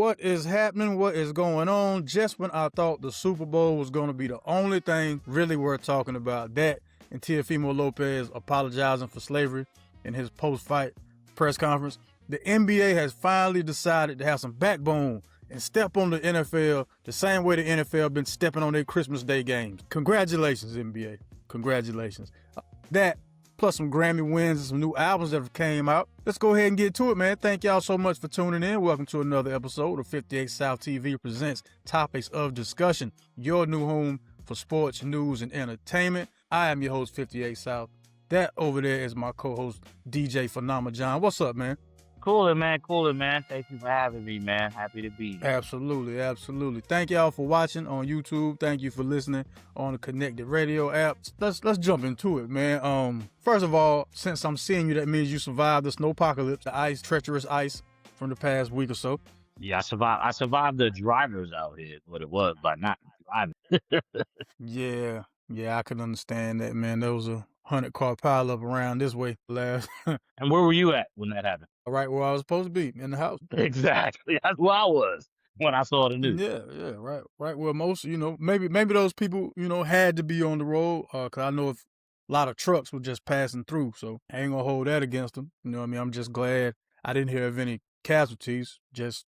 What is happening? What is going on? Just when I thought the Super Bowl was going to be the only thing really worth talking about, that and Teofimo Lopez apologizing for slavery in his post-fight press conference, the NBA has finally decided to have some backbone and step on the NFL the same way the NFL been stepping on their Christmas Day games. Congratulations, NBA. Congratulations. That, plus some Grammy wins and some new albums that have came out. Let's go ahead and get to it, man. Thank y'all so much for tuning in. Welcome to another episode of 58South TV presents Topics of Discussion, your new home for sports, news, and entertainment. I am your host, 58South. That over there is my co-host, DJ Phenomena John. What's up, man? Coolin', man. Thank you for having me, man. Happy to be here. Absolutely. Thank y'all for watching on YouTube. Thank you for listening on the Connected Radio app. Let's jump into it, man. First of all, since I'm seeing you, that means you survived the snowpocalypse, the treacherous ice from the past week or so. Yeah, I survived the drivers out here, what it was, but not driving. Yeah, I can understand that, man. There was a 100-car pileup around this way last. And where were you at when that happened? Right where I was supposed to be, in the house. Exactly. That's where I was when I saw the news. Yeah, right where most, maybe those people, had to be on the road, because I know if a lot of trucks were just passing through, so I ain't gonna hold that against them. You know what I mean? I'm just glad I didn't hear of any casualties, just,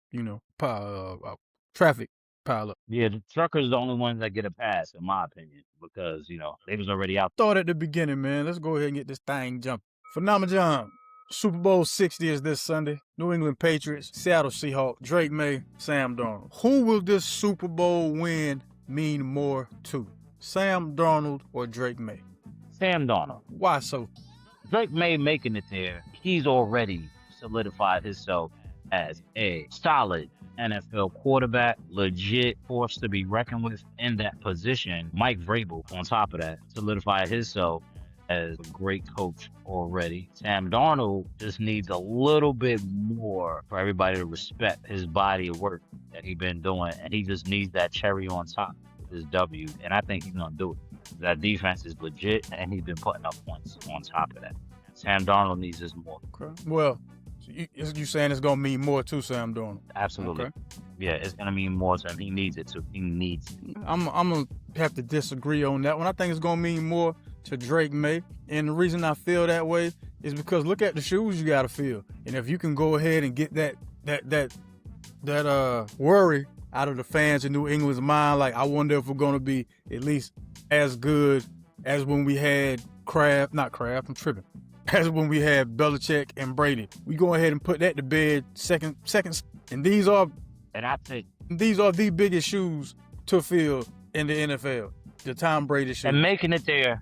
traffic pile up. Yeah, the truckers are the only ones that get a pass, in my opinion, because, they was already out. Thought at the beginning, man. Let's go ahead and get this thing jumping. Phenomena John. Super Bowl 60 is this Sunday. New England Patriots, Seattle Seahawks, Drake May, Sam Darnold. Who will this Super Bowl win mean more to? Sam Darnold or Drake May? Sam Darnold. Why so? Drake May making it there, he's already solidified himself as a solid NFL quarterback, legit force to be reckoned with in that position. Mike Vrabel, on top of that, solidified himself as a great coach already. Sam Darnold just needs a little bit more for everybody to respect his body of work that he's been doing, and he just needs that cherry on top of his W, and I think he's gonna do it. That defense is legit, and he's been putting up points on top of that. Sam Darnold needs this more. Okay. Well, so you saying it's gonna mean more to Sam Darnold? Absolutely. Okay. Yeah, it's gonna mean more to him. He needs it to. He needs it. I'm gonna have to disagree on that one. I think it's gonna mean more to Drake May, and the reason I feel that way is because look at the shoes you gotta fill, and if you can go ahead and get that worry out of the fans in New England's mind, like I wonder if we're gonna be at least as good as when we had as when we had Belichick and Brady. We go ahead and put that to bed seconds, and these are the biggest shoes to fill in the NFL. The Tom Brady shoes. And making it there,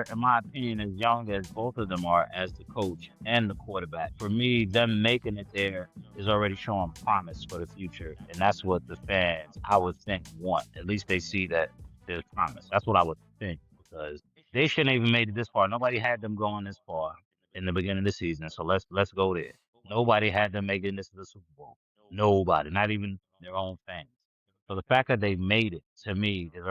in my opinion, as young as both of them are as the coach and the quarterback. For me, them making it there is already showing promise for the future. And that's what the fans, I would think, want. At least they see that there's promise. That's what I would think, because they shouldn't even made it this far. Nobody had them going this far in the beginning of the season. So let's go there. Nobody had them making this to the Super Bowl. Nobody, not even their own fans. So the fact that they made it, to me, is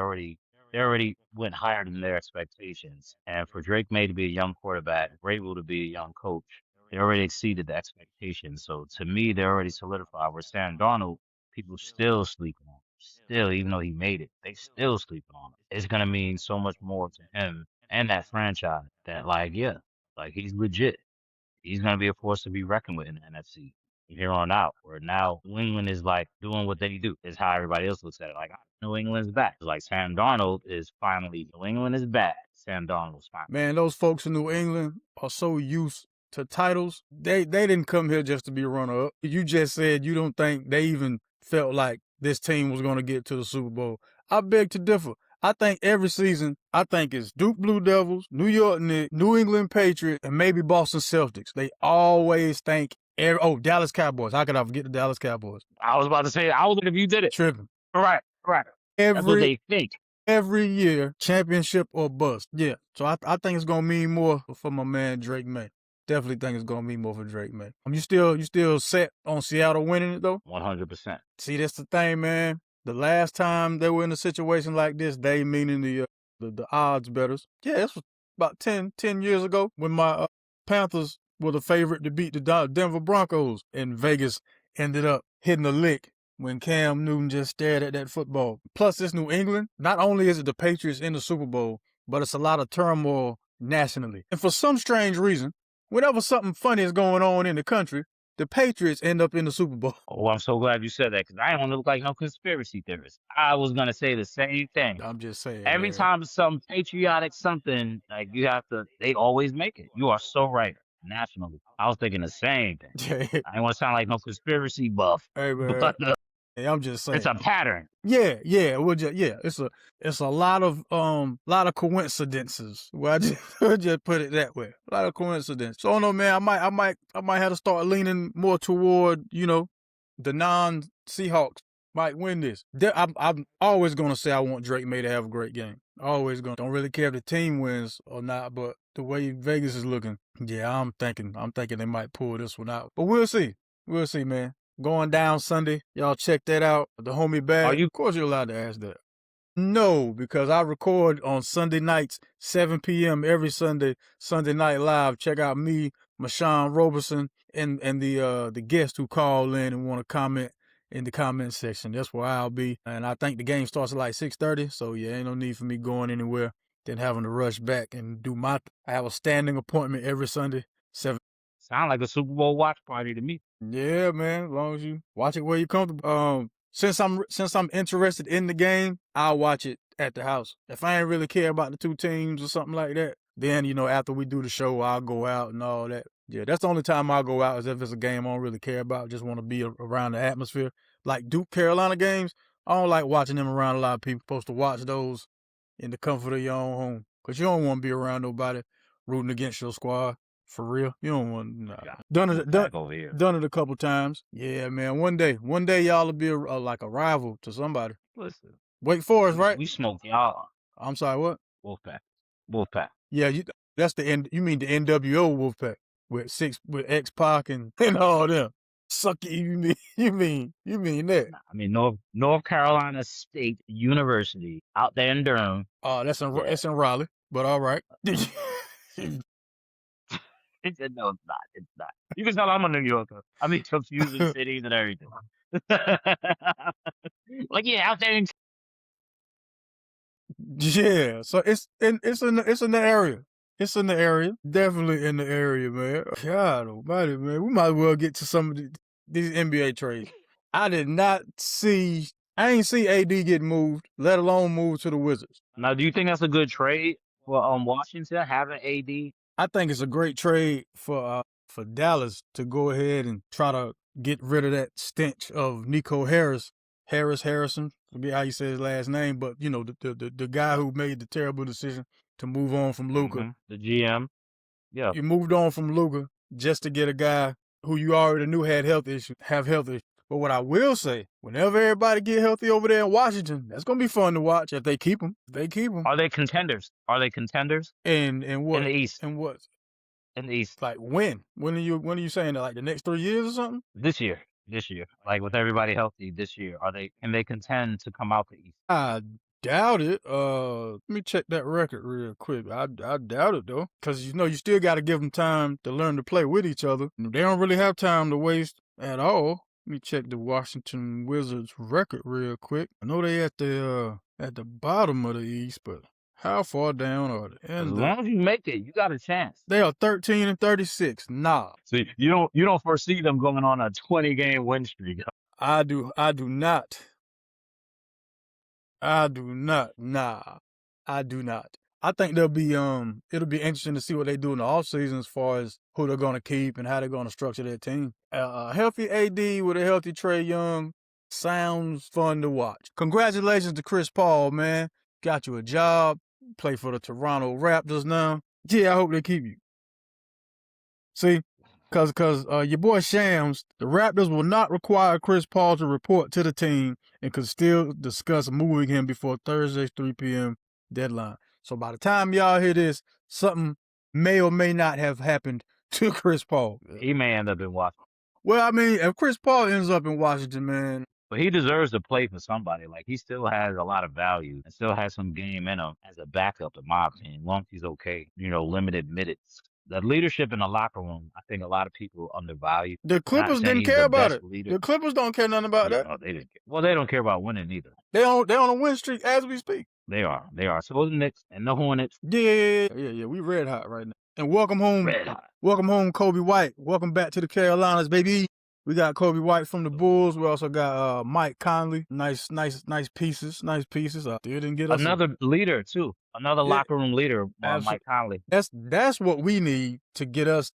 they already went higher than their expectations. And for Drake May to be a young quarterback, Vrabel to be a young coach, they already exceeded the expectations. So to me, they're already solidified. Where Sam Darnold, people still sleeping on him. Still, even though he made it, they still sleeping on him. It's going to mean so much more to him and that franchise that, he's legit. He's going to be a force to be reckoned with in the NFC. Here on out, where now New England is doing what they do, is how everybody else looks at it. New England's back. It's Sam Darnold is finally, New England is back. Sam Darnold's fine. Man, those folks in New England are so used to titles. They didn't come here just to be runner-up. You just said you don't think they even felt like this team was going to get to the Super Bowl. I beg to differ. I think every season, it's Duke Blue Devils, New York Knicks, New England Patriots, and maybe Boston Celtics. They always think Dallas Cowboys. How could I forget the Dallas Cowboys? I was about to say, I was if you did it. Tripping. Right. That's what they think. Every year, championship or bust. Yeah. So I think it's going to mean more for my man Drake May. Definitely think it's going to mean more for Drake May. You still set on Seattle winning it, though? 100%. See, that's the thing, man. The last time they were in a situation like this, they meaning the odds bettors. Yeah, this was about 10 years ago when my Panthers were the favorite to beat the Denver Broncos, and Vegas ended up hitting a lick when Cam Newton just stared at that football. Plus, it's New England. Not only is it the Patriots in the Super Bowl, but it's a lot of turmoil nationally. And for some strange reason, whenever something funny is going on in the country, the Patriots end up in the Super Bowl. Oh, I'm so glad you said that because I don't want to look like no conspiracy theorist. I was gonna say the same thing. I'm just saying. Every man. time some patriotic something, like you have to, they always make it. You are so right. Nationally, I was thinking the same thing. I didn't want to sound like no conspiracy buff, Hey, man. but Hey, I'm just saying. it's a pattern. Yeah. It's a lot of coincidences. Well, I just put it that way. A lot of coincidences. So I don't know, man. I might have to start leaning more toward, the non-Seahawks might win this. I'm always gonna say I want Drake May to have a great game. Always gonna. Don't really care if the team wins or not, but the way Vegas is looking, yeah, I'm thinking they might pull this one out. But we'll see. We'll see, man. Going down Sunday. Y'all check that out. The homie bag. Of course you're allowed to ask that. No, because I record on Sunday nights, 7 p.m. every Sunday, Sunday Night Live. Check out me, Mashawn Roberson, and the guests who call in and want to comment in the comment section. That's where I'll be. And I think the game starts at like 6:30, so yeah, ain't no need for me going anywhere, then having to rush back and do I have a standing appointment every Sunday, 7. Sound like a Super Bowl watch party to me. Yeah, man. As long as you watch it where you're comfortable. Since I'm interested in the game, I'll watch it at the house. If I ain't really care about the two teams or something like that, then after we do the show, I'll go out and all that. Yeah, that's the only time I'll go out is if it's a game I don't really care about. Just want to be around the atmosphere. Like Duke Carolina games, I don't like watching them around a lot of people. Supposed to watch those in the comfort of your own home, because you don't want to be around nobody rooting against your squad. For real, you don't want. Nah. Done it a couple times. Yeah, man. One day y'all will be like a rival to somebody. Listen, Wake Forest, right? We smoked y'all. I'm sorry, what? Wolfpack. Yeah, that's the end. You mean the NWO Wolfpack with X-Pac and all them? Suck it. You mean that? I mean North Carolina State University out there in Durham. It's in Raleigh, but all right. No, it's not. It's not. You can tell I'm a New Yorker. I mean, confusing cities and everything. Like, yeah, out there in. Yeah, so it's in the area. It's in the area. Definitely in the area, man. God almighty, man. We might as well get to some of these NBA trades. I ain't see AD get moved, let alone move to the Wizards. Now, do you think that's a good trade for Washington, having AD? I think it's a great trade for Dallas to go ahead and try to get rid of that stench of Nico Harrison. Forget how you say his last name, but the guy who made the terrible decision to move on from Luka. Mm-hmm. The GM. Yeah. You moved on from Luka just to get a guy who you already knew had health issues. But what I will say, whenever everybody get healthy over there in Washington, that's gonna be fun to watch if they keep them. Are they contenders? And what? In the East. And what? In the East. Like when? When are you saying that? Like the next 3 years or something? This year. Like with everybody healthy this year. Can they contend to come out the East? I doubt it. Let me check that record real quick. I doubt it though, because you still got to give them time to learn to play with each other. They don't really have time to waste at all. Let me check the Washington Wizards record real quick. I know they at the bottom of the East, but how far down are they? As long as you make it, you got a chance. They are 13-36. Nah. See, you don't foresee them going on a 20-game win streak. I do not. Nah. I do not. I think it'll be interesting to see what they do in the offseason as far as who they're going to keep and how they're going to structure their team. A healthy AD with a healthy Trae Young sounds fun to watch. Congratulations to Chris Paul, man. Got you a job. Play for the Toronto Raptors now. Yeah, I hope they keep you. See? Because your boy Shams, the Raptors will not require Chris Paul to report to the team and could still discuss moving him before Thursday's 3 p.m. deadline. So by the time y'all hear this, something may or may not have happened to Chris Paul. He may end up in Washington. Well, I mean, if Chris Paul ends up in Washington, man. But he deserves to play for somebody. Like, he still has a lot of value and still has some game in him as a backup, in my opinion, as long as he's okay. Limited minutes. The leadership in the locker room, I think a lot of people undervalue. The Not Clippers saying didn't he's care the about best it. leader. The Clippers don't care nothing about that. No, they didn't care. Well, they don't care about winning either. They on a win streak as we speak. They are. So the Knicks and the Hornets. Yeah. We red hot right now. And welcome home. Red hot. Welcome home, Kobe White. Welcome back to the Carolinas, baby. We got Kobe White from the Bulls. We also got Mike Conley. Nice pieces. Still didn't get us another leader too. Another locker room leader, Mike Conley. That's what we need to get us,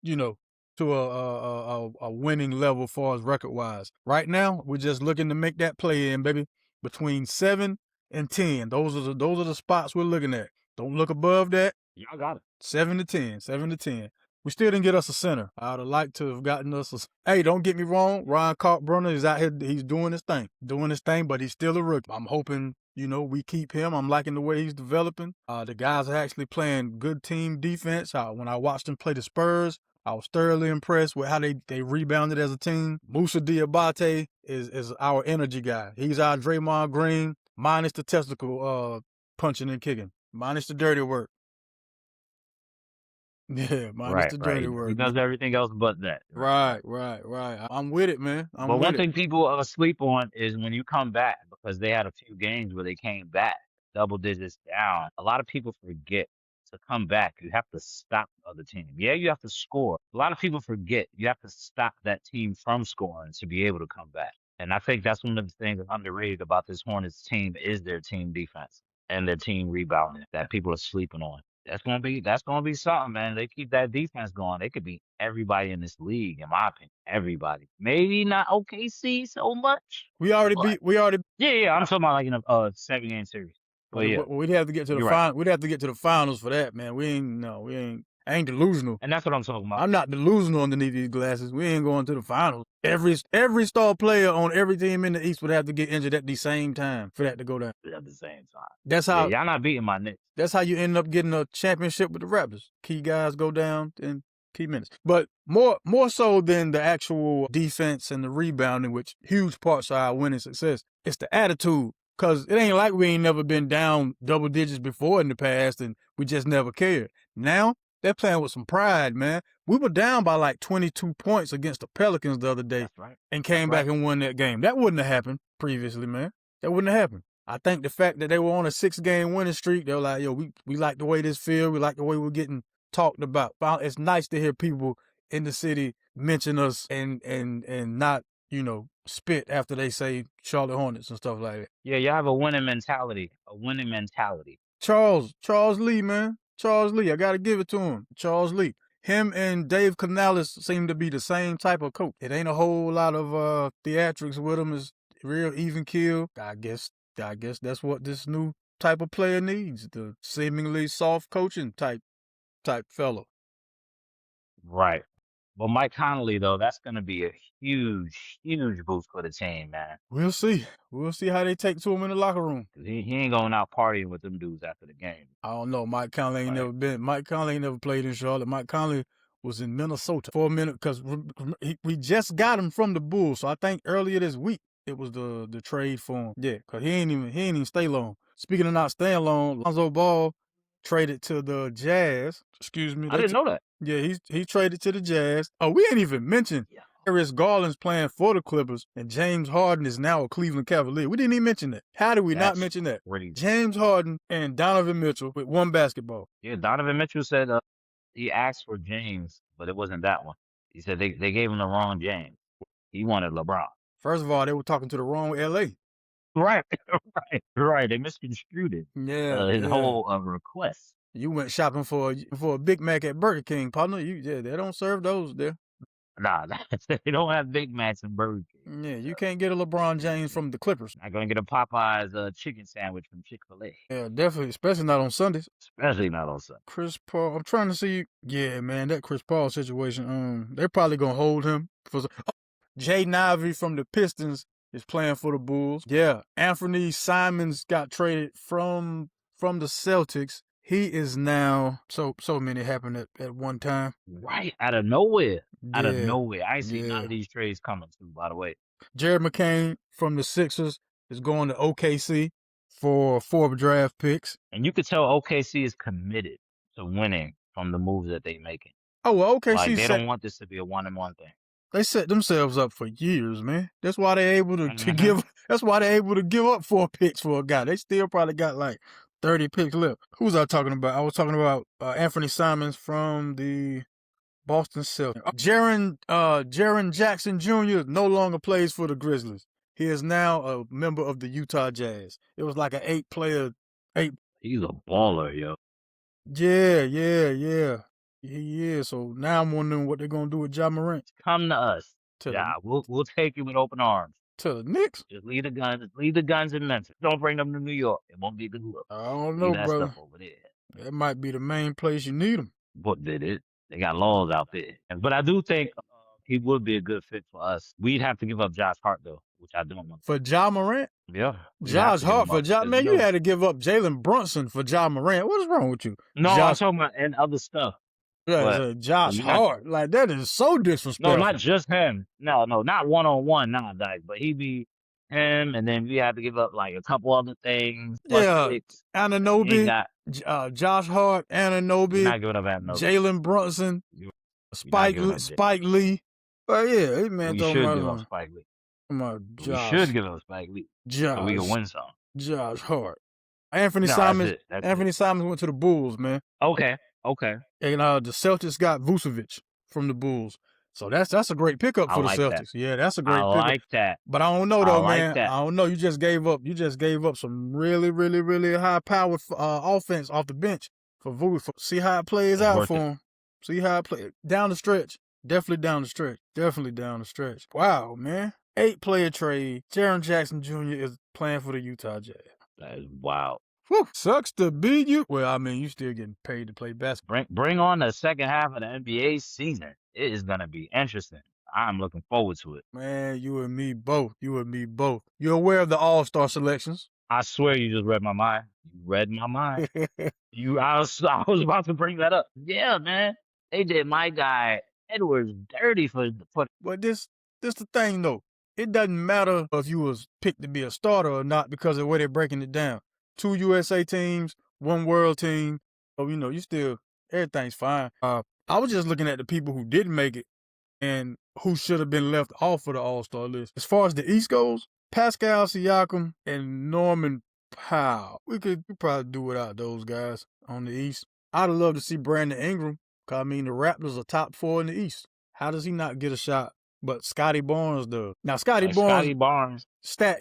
to a winning level as far as record wise. Right now, we're just looking to make that play in, baby. Between 7 and 10. Those are the spots we're looking at. Don't look above that. Y'all got it. 7 to 10. We still didn't get us a center. I would have liked to have gotten us a... Hey, don't get me wrong. Ryan Kalkbrenner is out here. He's doing his thing, but he's still a rookie. I'm hoping, we keep him. I'm liking the way he's developing. The guys are actually playing good team defense. When I watched them play the Spurs, I was thoroughly impressed with how they rebounded as a team. Musa Diabate is our energy guy. He's our Draymond Green, minus the testicle punching and kicking, minus the dirty work. Yeah, minus the dirty work. He does everything else but that. Right. I'm with it, man. But one thing people sleep on is when you come back, because they had a few games where they came back double digits down. A lot of people forget to come back. You have to stop the other team. Yeah, you have to score. A lot of people forget you have to stop that team from scoring to be able to come back. And I think that's one of the things that's underrated about this Hornets team is their team defense and their team rebounding that people are sleeping on. That's gonna be something, man. They keep that defense going. They could beat everybody in this league, in my opinion. Everybody. Maybe not OKC so much. We already. Yeah. I'm talking about like in a 7-game series. But yeah, we'd have to get to the final. Right. We'd have to get to the finals for that, man. I ain't delusional. And that's what I'm talking about. I'm not delusional underneath these glasses. We ain't going to the finals. Every star player on every team in the East would have to get injured at the same time for that to go down. At the same time. That's how y'all not beating my Knicks. That's how you end up getting a championship with the Raptors. Key guys go down in key minutes. But more so than the actual defense and the rebounding, which huge parts of our winning success, it's the attitude. Because it ain't like we ain't never been down double digits before in the past and we just never cared. Now, they're playing with some pride, man. We were down by like 22 points against the Pelicans the other day. That's right. And came back and won that game. That wouldn't have happened previously, man. That wouldn't have happened. I think the fact that they were on a 6-game winning streak, they were like, yo, we like the way this feels. We like the way we're getting talked about. It's nice to hear people in the city mention us and not, spit after they say Charlotte Hornets and stuff like that. Yeah, you have a winning mentality. Charles Lee, man. Charles Lee, I got to give it to him. Charles Lee. Him and Dave Canales seem to be the same type of coach. It ain't a whole lot of theatrics with him. It's real even keel. I guess that's what this new type of player needs. The seemingly soft coaching type fellow. Right. But Mike Conley, though, that's going to be a huge, huge boost for the team, man. We'll see. We'll see how they take to him in the locker room. He ain't going out partying with them dudes after the game. I don't know. Mike Conley ain't never been. Mike Conley ain't never played in Charlotte. Mike Conley was in Minnesota for a minute because we just got him from the Bulls. So I think earlier this week it was the trade for him. Yeah, because he ain't even stay long. Speaking of not staying long, Lonzo Ball traded to the Jazz. Excuse me. I didn't know that. Yeah, he traded to the Jazz. Oh, we ain't even mentioned Darius Garland's playing for the Clippers, and James Harden is now a Cleveland Cavalier. We didn't even mention that. How did we not mention that? James Harden and Donovan Mitchell with one basketball. Yeah, Donovan Mitchell said he asked for James, but it wasn't that one. He said they gave him the wrong James. He wanted LeBron. First of all, they were talking to the wrong LA. Right. They misconstrued it. Yeah, his whole request. You went shopping for a Big Mac at Burger King, partner. They don't serve those there. Nah, they don't have Big Macs in Burger King. Yeah, you can't get a LeBron James from the Clippers. Not gonna get a Popeyes chicken sandwich from Chick-fil-A. Yeah, definitely, especially not on Sundays. Chris Paul, I'm trying to see. Yeah, man, that Chris Paul situation. They're probably gonna hold him for. Jaden Ivey from the Pistons is playing for the Bulls. Yeah, Anthony Simons got traded from the Celtics. He is now so many happened at one time. Right, out of nowhere. I ain't seen none of these trades coming too, by the way. Jared McCain from the Sixers is going to OKC for 4 draft picks. And you could tell OKC is committed to winning from the moves that they making. Oh, well, OKC Like they set, don't want this to be a one-and-one thing. they set themselves up for years, man. That's why they're able to Mhm. give. That's why they're able to give up 4 picks for a guy. They still probably got like 30 picks left. Who was I talking about? I was talking about Anthony Simons from the Boston Celtics. Jaren Jackson Jr. no longer plays for the Grizzlies. He is now a member of the Utah Jazz. It was like an 8-player. He's a baller, yo. Yeah. He is. So now I'm wondering what they're gonna do with Ja Morant. Come to us. To Yeah, we'll take you with open arms. the Knicks? Just leave the guns. Leave the guns in Memphis. Don't bring them to New York. It won't be a good look. I don't Leave know, that brother. stuff over there. That might be the main place you need him. But they got laws out there. But I do think he would be a good fit for us. We'd have to give up Josh Hart though, which I don't want. For Ja Morant? Yeah. we'd have Josh to give Hart him for up Ja. because, Man, you had to give up Jalen Brunson for Ja Morant. What is wrong with you? No, I'm Josh, talking about and other stuff. but Josh we're not- Hart. Like, that is so disrespectful. No, not just him. No, not one-on-one, like, but he'd be him, and then we had to give up like a couple other things. plus Yeah. picks. Anunoby, Got- Josh Hart, We're Anunoby, not giving up Anunoby. Jalen Brunson, You're Spike Spike Lee. Oh yeah, hey man, We talking should about, give up Spike Lee. Josh. We should give up Spike Lee so we can win some. Josh Hart. Anthony No, Simons. that's it. Anthony Simons went to the Bulls, man. Okay. And the Celtics got Vucevic from the Bulls. So that's a great pickup I for the like Celtics. that. Yeah, that's a great I pickup. like that. But I don't know though, I like man. that. I don't know. You just gave up some really, really, really high powered offense off the bench for Vucevic. See how it plays It's out worth for it. him. See how it plays down the stretch. Definitely down the stretch. Wow, man. 8-player trade. Jaren Jackson Jr. is playing for the Utah Jazz. That is wild. Whew, sucks to be you. Well, I mean, you still getting paid to play basketball. Bring on the second half of the NBA season. It is gonna be interesting. I'm looking forward to it. Man, you and me both. You're aware of the All-Star selections? I swear you just read my mind. You read my mind. I was about to bring that up. Yeah, man. They did my guy Edwards dirty for But this the thing though. It doesn't matter if you was picked to be a starter or not because of the way they're breaking it down. 2 USA teams, 1 world team. So, you still, everything's fine. I was just looking at the people who didn't make it and who should have been left off of the All-Star list. As far as the East goes, Pascal Siakam and Norman Powell. We could probably do without those guys on the East. I'd have loved to see Brandon Ingram, because, I mean, the Raptors are top 4 in the East. How does he not get a shot? But Scotty Barnes does. Now, Scotty Barnes,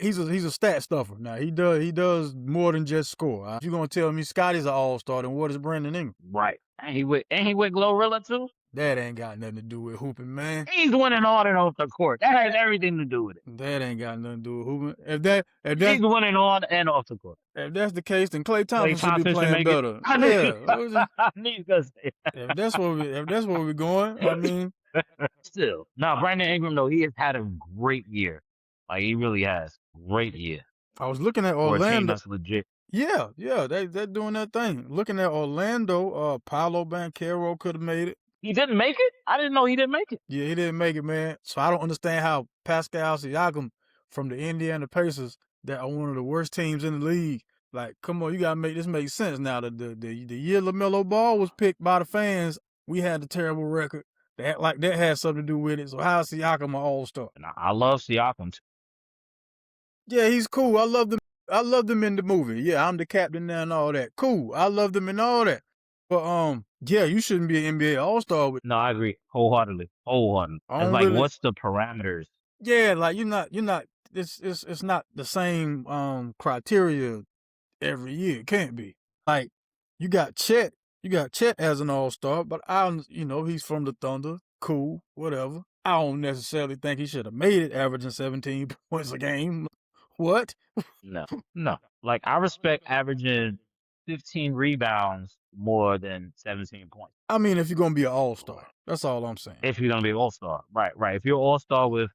he's a stat stuffer. Now, he does more than just score. If you're going to tell me Scotty's an all-star, then what is Brandon Ingram? Right. And he with Glorilla too? That ain't got nothing to do with hooping, man. He's winning on and off the court. That has everything to do with it. That ain't got nothing to do with hooping. He's winning on and off the court. If that's the case, then Klay Thompson should be should playing make it. better. I knew you gonna say that. If that's where we're going, I mean, Still. No, Brandon Ingram, though, he has had a great year. Like, he really has. Great year. I was looking at For a team Orlando. that's legit. Yeah, they're doing that thing. Looking at Orlando, Paolo Banchero could have made it. He didn't make it? I didn't know he didn't make it. Yeah, he didn't make it, man. So I don't understand how Pascal Siakam from the Indiana Pacers, that are one of the worst teams in the league. Like, come on, you gotta make this make sense now. The year LaMelo Ball was picked by the fans, we had the terrible record. That had something to do with it. So how is Siakam an all-star? And I love Siakam, too. Yeah, he's cool. I loved him in the movie. Yeah, I'm the captain now and all that. Cool. I loved him and all that. But yeah, you shouldn't be an NBA all-star with. No, I agree wholeheartedly. It's like, what's the parameters? Yeah, like you're not. It's not the same criteria every year. It can't be. Like you got Chet as an all-star, but he's from the Thunder. Cool, whatever. I don't necessarily think he should have made it, averaging 17 points a game. What? No. Like, I respect averaging 15 rebounds more than 17 points. I mean, if you're gonna be an all-star, that's all I'm saying. If you're gonna be an all-star, right. If you're an all-star with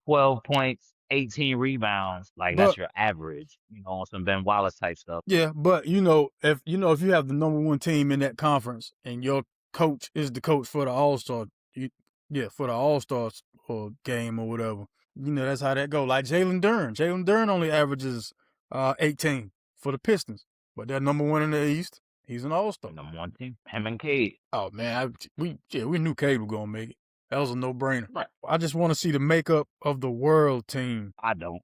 12 points, 18 rebounds, that's your average. On some Ben Wallace type stuff. Yeah, but if you have the number 1 team in that conference and your coach is the coach for the all-star, for the all-stars or game or whatever, that's how that go. Like Jalen Duren only averages 18 for the Pistons, but they're number 1 in the East He's an all-star. Number one team, him and Cade. Oh man, we knew Cade was gonna make it. That was a no-brainer. Right. I just want to see the makeup of the world team. I don't.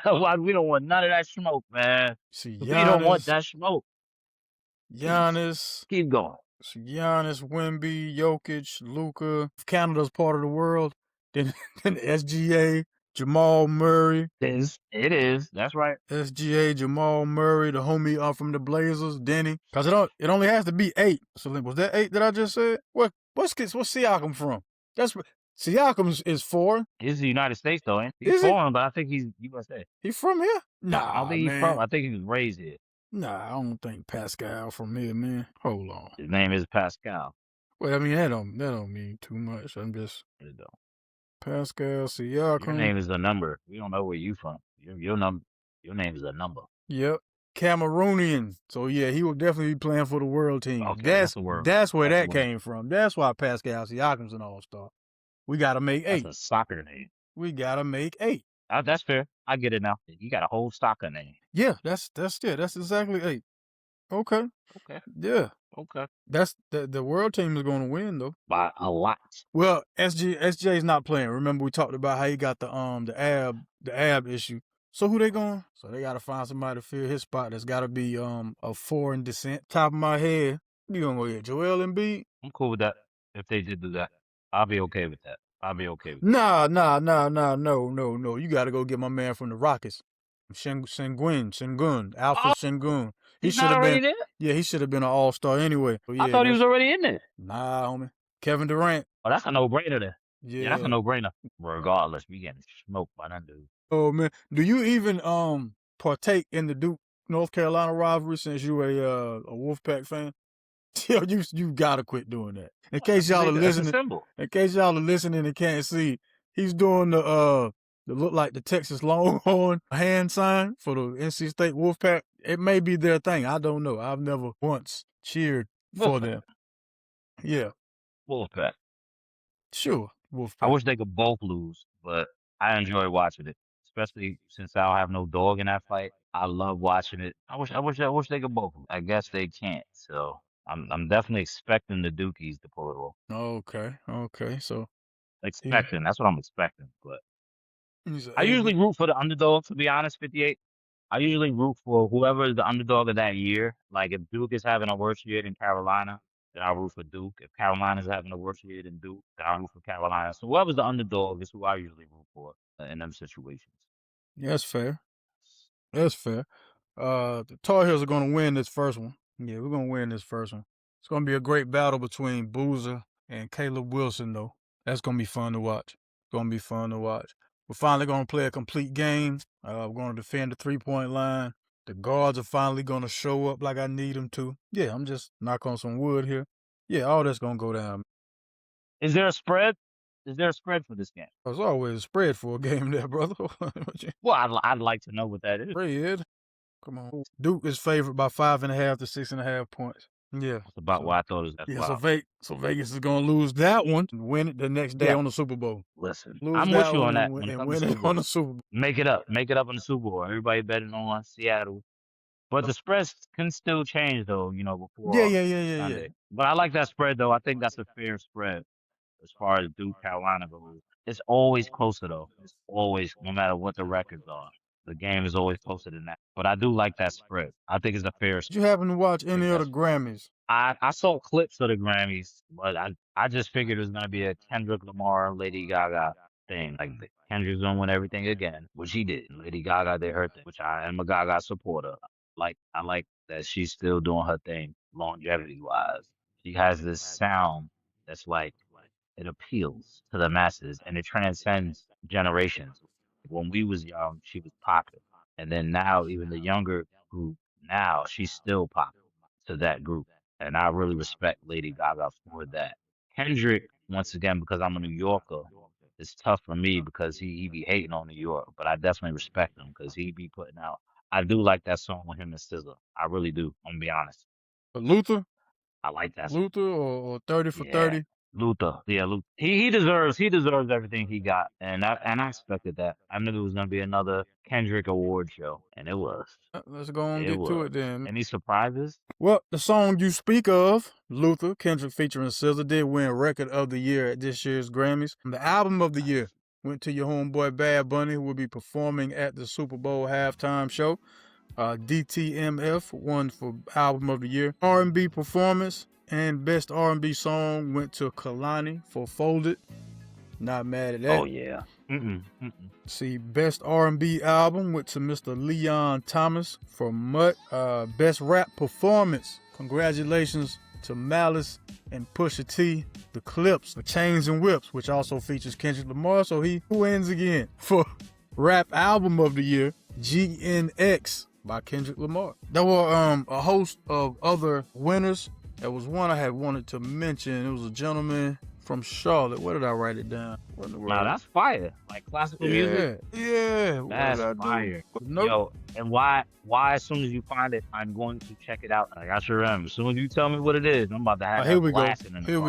Why we don't want none of that smoke, man. See We don't want Giannis, that smoke. Giannis, Keep going. see Giannis, Wemby, Jokic, Luka. If Canada's part of the world, then SGA, Jamal Murray. It is. That's right. SGA, Jamal Murray, the homie from the Blazers, Denny. Cause it only has to be 8. So was that 8 that I just said? What's Siakam from? That's Siakam is 4. He's the United States though, ain't he? He's Is he? foreign, but I think he's USA. He from here? Nah, I don't think man. he's from. I think he was raised here. Nah, I don't think Pascal from here, man. Hold on. His name is Pascal. Well, I mean that don't mean too much. I'm just It don't. Pascal Siakam. Your name is a number. We don't know where you from. Your name is a number. Yep. Cameroonian. So yeah, he will definitely be playing for the world team. Okay, that's where that the came from. That's why Pascal Siakam's an all-star. We gotta make 8. That's a soccer name. We gotta make 8. That's fair. I get it now. You got a whole soccer name. Yeah, that's exactly 8. Okay. Yeah. Okay. That's the world team is gonna win though. By a lot. Well, SJ's not playing. Remember we talked about how he got the ab issue. So who they going? So they gotta find somebody to fill his spot. That's gotta be of foreign descent. Top of my head, you gonna go get Joel Embiid? I'm cool with that. If they did do that, I'll be okay with that. Nah, no. You gotta go get my man from the Rockets, Sengun, Alpha Sengun. He's not already there? Yeah, he should have been an all-star anyway. Yeah, I thought he was already in there. Nah, homie. Kevin Durant. Oh, that's a no-brainer there. Yeah, that's a no-brainer. Regardless, we getting smoked by that dude. Oh man, do you even partake in the Duke North Carolina rivalry since you a Wolfpack fan? Yo, you gotta quit doing that. In case y'all are listening, and can't see, he's doing the look like the Texas Longhorn hand sign for the NC State Wolfpack. It may be their thing. I don't know. I've never once cheered for them. Yeah. Wolfpack. Sure. Wolfpack. I wish they could both lose, but I enjoy watching it, especially since I don't have no dog in that fight. I love watching it. I wish they could both lose. I guess they can't. So I'm definitely expecting the Dukies to pull it off. Okay. So expecting. That's what I'm expecting. But I AB. usually root for the underdog, to be honest, 58. I usually root for whoever is the underdog of that year. Like if Duke is having a worse year than Carolina, then I'll root for Duke. If Carolina's having a worse year than Duke, then I'll root for Carolina. So whoever's the underdog is who I usually root for in them situations. Yeah, that's fair. The Tar Heels are going to win this first one. Yeah, we're going to win this first one. It's going to be a great battle between Boozer and Caleb Wilson, though. That's going to be fun to watch. We're finally going to play a complete game. We're going to defend the three-point line. The guards are finally going to show up like I need them to. Yeah, I'm just knock on some wood here. Yeah, all that's going to go down. Is there a spread? Is there a spread for this game? There's always a spread for a game there, brother. Well, I'd like to know what that is. Spread? Come on. Duke is favored by 5.5 to 6.5 points. Yeah. That's about what I thought it was. Yeah, so Vegas is going to lose that one and win it the next day on the Super Bowl. Listen, I'm with you on that. And win it on the Super Bowl. Make it up on the Super Bowl. Everybody betting on Seattle. But the spreads can still change, though, before Sunday. Yeah. But I like that spread, though. I think that's a fair spread as far as Duke, Carolina goes. It's always closer, though. It's always, no matter what the records are. The game is always closer than that. But I do like that spread. I think it's a fair spread. Did you happen to watch any of the Grammys? I saw clips of the Grammys, but I just figured it was going to be a Kendrick, Lamar, Lady Gaga thing. Like, Kendrick's going to win everything again, which he did. Lady Gaga did her thing, which I am a Gaga supporter. I like that she's still doing her thing longevity-wise. She has this sound that's like, it appeals to the masses, and it transcends generations. When we was young, she was popular. And then now, even the younger group, now she's still popular to that group. And I really respect Lady Gaga for that. Kendrick, once again, because I'm a New Yorker, it's tough for me because he be hating on New York. But I definitely respect him because he be putting out. I do like that song with him and SZA. I really do. I'm going to be honest. Luther? I like that song. Luther or 30 for 30? Luther. Yeah, Luther. He deserves everything he got. And I expected that. I knew it was gonna be another Kendrick award show. And it was. Let's go on and It get to was. it then. Any surprises? Well, the song you speak of, Luther, Kendrick featuring SZA, did win Record of the Year at this year's Grammys. The Album of the Year went to your homeboy Bad Bunny, who will be performing at the Super Bowl halftime show. DTMF won for Album of the Year. R&B Performance and Best R&B Song went to Kalani for Folded. Not mad at that. Oh yeah. See, Best R&B Album went to Mr. Leon Thomas for Mutt. Best Rap Performance, congratulations to Malice and Pusha T. The Clips, The Chains and Whips, which also features Kendrick Lamar, so he wins again. For Rap Album of the Year, GNX by Kendrick Lamar. There were a host of other winners. There was one I had wanted to mention. It was a gentleman from Charlotte. Where did I write it down? Now that's fire. Like classical music. Yeah. That's fire. Nope. Yo, and why as soon as you find it, I'm going to check it out. Like I sure am. As soon as you tell me what it is, I'm about to have Here we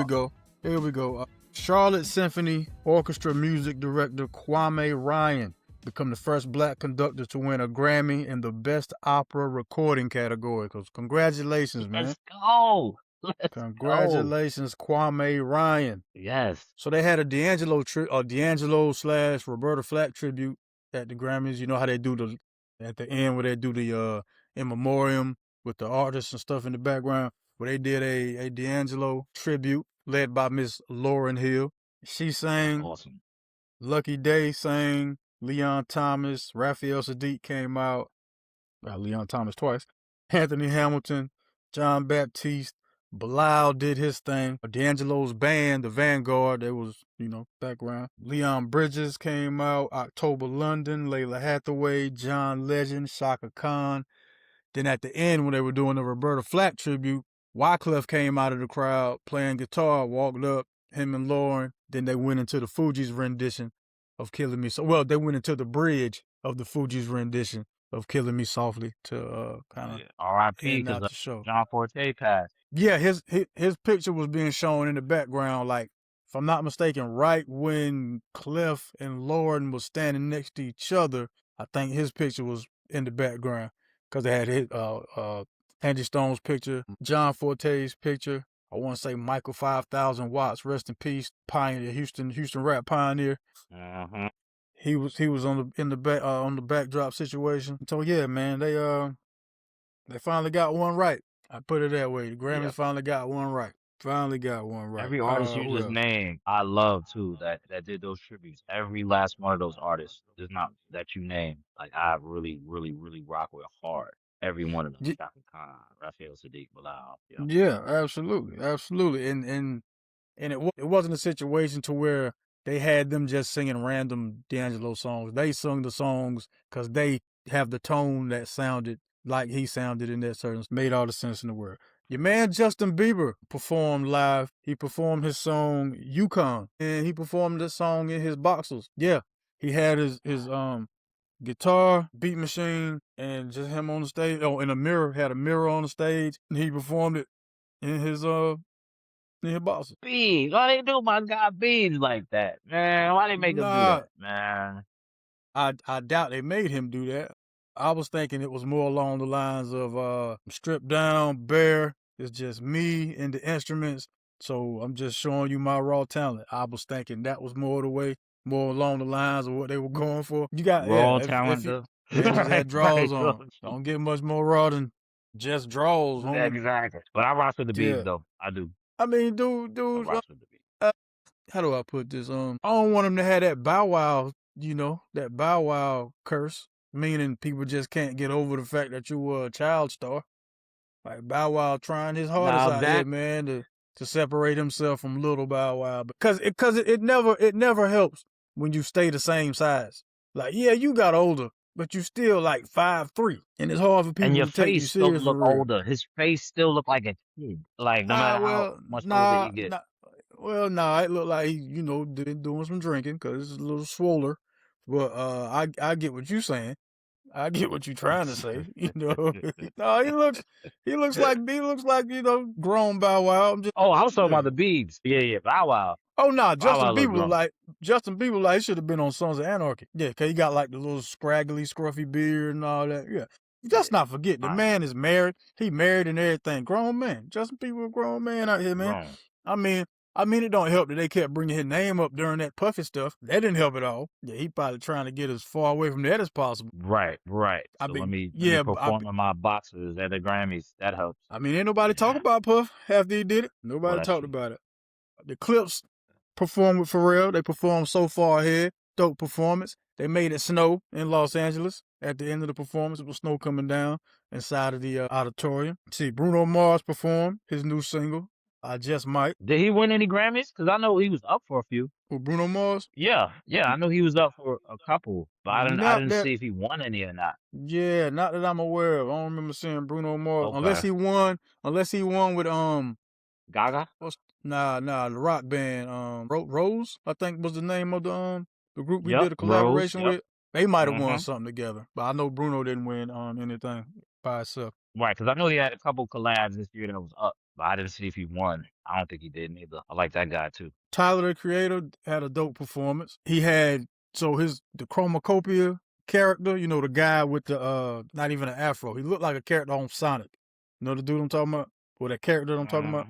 go. Here we go. Charlotte Symphony Orchestra music director Kwame Ryan become the first black conductor to win a Grammy in the Best Opera Recording category. Congratulations, man. Let's go. Congratulations, Kwame Ryan. Yes. So they had a D'Angelo / Roberta Flack tribute at the Grammys. You know how they do at the end where they do the in memoriam with the artists and stuff in the background. Where they did a D'Angelo tribute led by Miss Lauryn Hill. She sang. Awesome. Lucky Day sang. Leon Thomas, Raphael Sadiq came out. Leon Thomas twice. Anthony Hamilton, John Baptiste. Bilal did his thing. D'Angelo's band, the Vanguard, there was, background. Leon Bridges came out. October London, Layla Hathaway, John Legend, Shaka Khan. Then at the end, when they were doing the Roberta Flack tribute, Wyclef came out of the crowd playing guitar, walked up, him and Lauren. Then they went into the Fugees' rendition of Killing Me. Well, they went into the bridge of the Fugees' rendition of Killing Me Softly to kind of R.I.P. end out the show. John Forte passed. Yeah, his picture was being shown in the background, like, if I'm not mistaken, right when Clef and Lauren was standing next to each other, I think his picture was in the background because they had his Angie Stone's picture, John Forte's picture. I want to say Michael 5000 Watts, rest in peace, pioneer, Houston rap pioneer. Uh-huh. He was on the backdrop situation. So yeah, man, they finally got one right. I put it that way. The Grammys finally got one right. Every artist you just named, I love too, that did those tributes. Every last one of those artists, just not that you named, like I really, really, really rock with hard. Every one of them. Shaka Khan, Raphael Sadiq, Bilal. Yeah, absolutely. And it wasn't a situation to where they had them just singing random D'Angelo songs. They sung the songs because they have the tone that sounded like he sounded in that certain, made all the sense in the world. Your man Justin Bieber performed live. He performed his song Yukon, and he performed this song in his boxers. Yeah, he had his guitar, beat machine, and just him on the stage. Oh, in a mirror, had a mirror on the stage, and he performed it in his boxers. Beans, why they do my guy Beans like that, man? Why they make him do that, man? I doubt they made him do that. I was thinking it was more along the lines of stripped down, bare. It's just me and the instruments. So I'm just showing you my raw talent. I was thinking that was more the way, more along the lines of what they were going for. You got raw talent. They just had draws on. Don't get much more raw than just draws. Exactly. But I rock with the beats though. I do. I mean, dude. I rock with the beats. How do I put this on? I don't want him to have that Bow Wow, that Bow Wow curse. Meaning people just can't get over the fact that you were a child star. Like Bow Wow trying his hardest out here, man, to separate himself from little Bow Wow. Because it never helps when you stay the same size. Like, yeah, you got older, but you still like 5'3", and it's hard for people to take you serious. And your face still look older. His face still look like a kid. Like no matter how much older you get. It looked like he, doing some drinking because it's a little swoller. But I get what you're saying. I get what you're trying to say. You know, no, he looks like grown Bow Wow. I'm just, Oh, I was talking yeah. about the Biebs. Yeah. Bow Wow. Oh no, Bow Wow look grown. Justin Bieber like he should have been on Sons of Anarchy. Yeah, cause he got like the little scraggly, scruffy beard and all that. Yeah. Just not forget the man is married. He married and everything. Grown man. Justin Bieber, a grown man out here, man. Grown. I mean, it don't help that they kept bringing his name up during that Puffy stuff. That didn't help at all. Yeah, he probably trying to get as far away from that as possible. Right. So let me perform in my boxes at the Grammys. That helps. I mean, ain't nobody talk about Puff after he did it. Nobody talked about it. The Clips performed with Pharrell. They performed So Far Ahead. Dope performance. They made it snow in Los Angeles at the end of the performance. It was snow coming down inside of the auditorium. See, Bruno Mars performed his new single, I Just Might. Did he win any Grammys? Because I know he was up for a few. Who, Bruno Mars? Yeah. I know he was up for a couple, but I didn't see if he won any or not. Yeah, not that I'm aware of. I don't remember seeing Bruno Mars unless he won with Gaga. Nah, the rock band Rose, I think was the name of the group we did a collaboration with. They might have won something together, but I know Bruno didn't win anything by himself. Right, because I know he had a couple collabs this year that was up, but I didn't see if he won. I don't think he did neither. I like that guy too. Tyler the Creator had a dope performance. He had the Chromacopia character, the guy with the not even an afro. He looked like a character on Sonic. You know the dude I'm talking about? Or that character I'm talking about?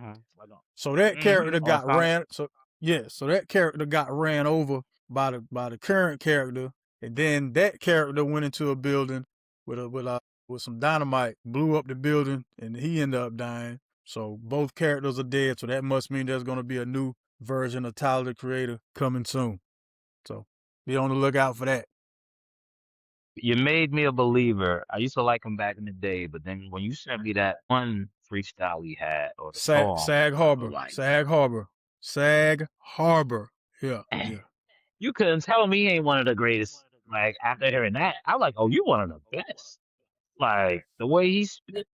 So that character got ran. So that character got ran over by the current character, and then that character went into a building with some dynamite, blew up the building, and he ended up dying. So both characters are dead. So that must mean there's going to be a new version of Tyler the Creator coming soon. So be on the lookout for that. You made me a believer. I used to like him back in the day, but then when you sent me that one freestyle he had, or the song, Sag Harbor. Yeah. You couldn't tell me he ain't one of the greatest. Like after hearing that, I'm like, oh, you one of the best. Like the way he spit,